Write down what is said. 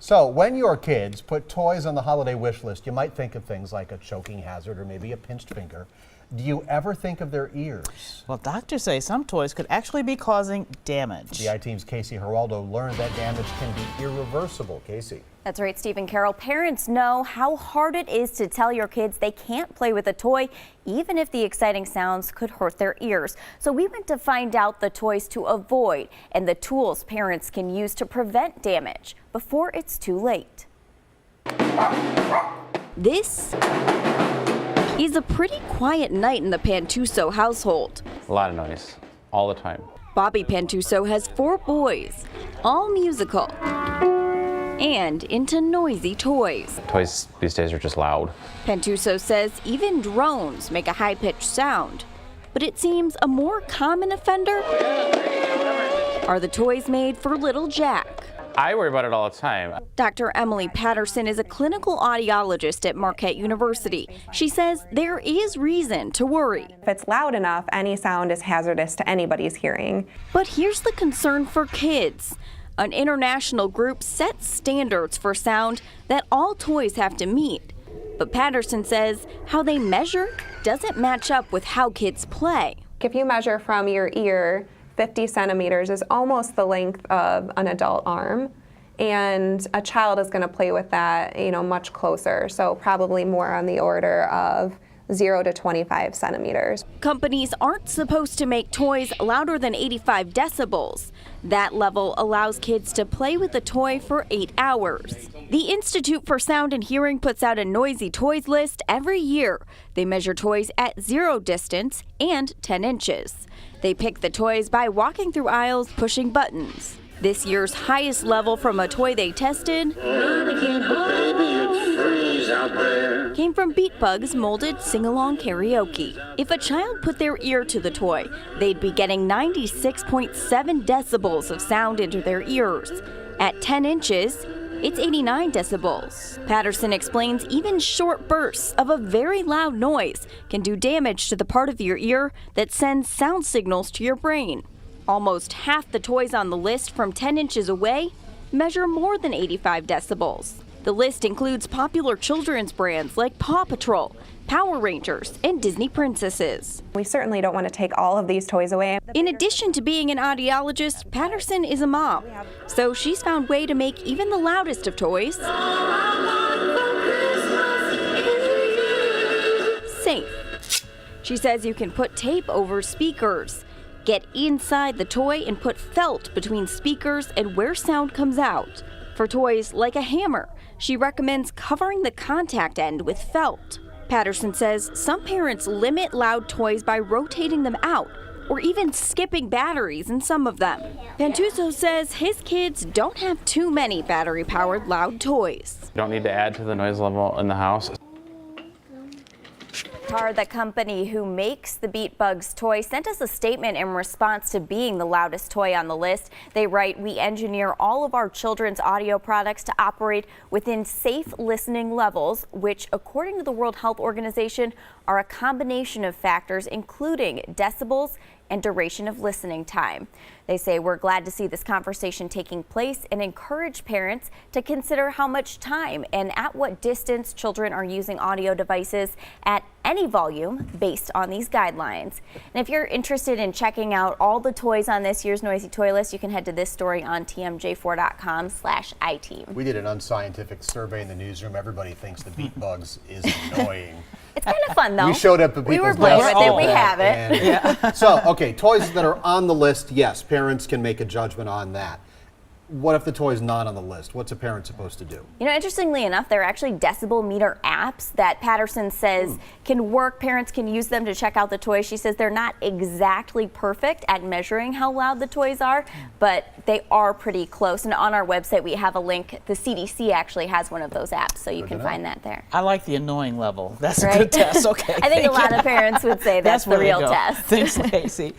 So when your kids put toys on the holiday wish list, you might think of things like a choking hazard or maybe a pinched finger. Do you ever think of their ears? Well, doctors say some toys could actually be causing damage. The I-Team's Casey Geraldo learned that damage can be irreversible. Casey. That's right, Steve and Carol. Parents know how hard it is to tell your kids they can't play with a toy, even if the exciting sounds could hurt their ears. So we went to find out the toys to avoid and the tools parents can use to prevent damage before it's too late. This is a pretty quiet night in the Pantuso household. A lot of noise, all the time. Bobby Pantuso has 4 boys, all musical and into noisy toys. Toys these days are just loud. Pantuso says even drones make a high-pitched sound, but it seems a more common offender are the toys made for little Jack. I worry about it all the time. Dr. Emily Patterson is a clinical audiologist at Marquette University. She says there is reason to worry. If it's loud enough, any sound is hazardous to anybody's hearing. But here's the concern for kids. An international group sets standards for sound that all toys have to meet. But Patterson says how they measure doesn't match up with how kids play. If you measure from your ear, 50 centimeters is almost the length of an adult arm, and a child is going to play with that, much closer, so probably more on the order of 0 to 25 centimeters. Companies aren't supposed to make toys louder than 85 decibels. That level allows kids to play with the toy for 8 hours. The Institute for Sound and Hearing puts out a noisy toys list every year. They measure toys at 0 distance and 10 inches. They pick the toys by walking through aisles, pushing buttons. This year's highest level from a toy they tested came from Beat Bug's molded sing-along karaoke. If a child put their ear to the toy, they'd be getting 96.7 decibels of sound into their ears. At 10 inches, it's 89 decibels. Patterson explains even short bursts of a very loud noise can do damage to the part of your ear that sends sound signals to your brain. Almost half the toys on the list from 10 inches away measure more than 85 decibels. The list includes popular children's brands like Paw Patrol, Power Rangers, and Disney princesses. We certainly don't want to take all of these toys away. In addition to being an audiologist, Patterson is a mom, so she's found a way to make even the loudest of toys safe. She says you can put tape over speakers, get inside the toy, and put felt between speakers and where sound comes out. For toys like a hammer, she recommends covering the contact end with felt. Patterson says some parents limit loud toys by rotating them out or even skipping batteries in some of them. Pantuso says his kids don't have too many battery-powered loud toys. You don't need to add to the noise level in the house. The company who makes the Beat Bugs toy sent us a statement in response to being the loudest toy on the list. They write, "We engineer all of our children's audio products to operate within safe listening levels, which, according to the World Health Organization, are a combination of factors including decibels and duration of listening time." They say, "We're glad to see this conversation taking place and encourage parents to consider how much time and at what distance children are using audio devices at any volume based on these guidelines." And if you're interested in checking out all the toys on this year's Noisy Toy List, you can head to this story on tmj4.com/iteam. We did an unscientific survey in the newsroom. Everybody thinks the Beat Bugs is annoying. It's kind of fun, though. We showed up at people's We were playing with it. We have it. And so, okay, toys that are on the list, yes, parents can make a judgment on that. What if the toy's not on the list? What's a parent supposed to do? Interestingly enough, there are actually decibel meter apps that Patterson says can work. Parents can use them to check out the toys. She says they're not exactly perfect at measuring how loud the toys are, but they are pretty close. And on our website, we have a link. The CDC actually has one of those apps, so you can find that there. I like the annoying level. That's a good test. Okay. I think a lot of parents would say that's the real test. Thanks, Lacey.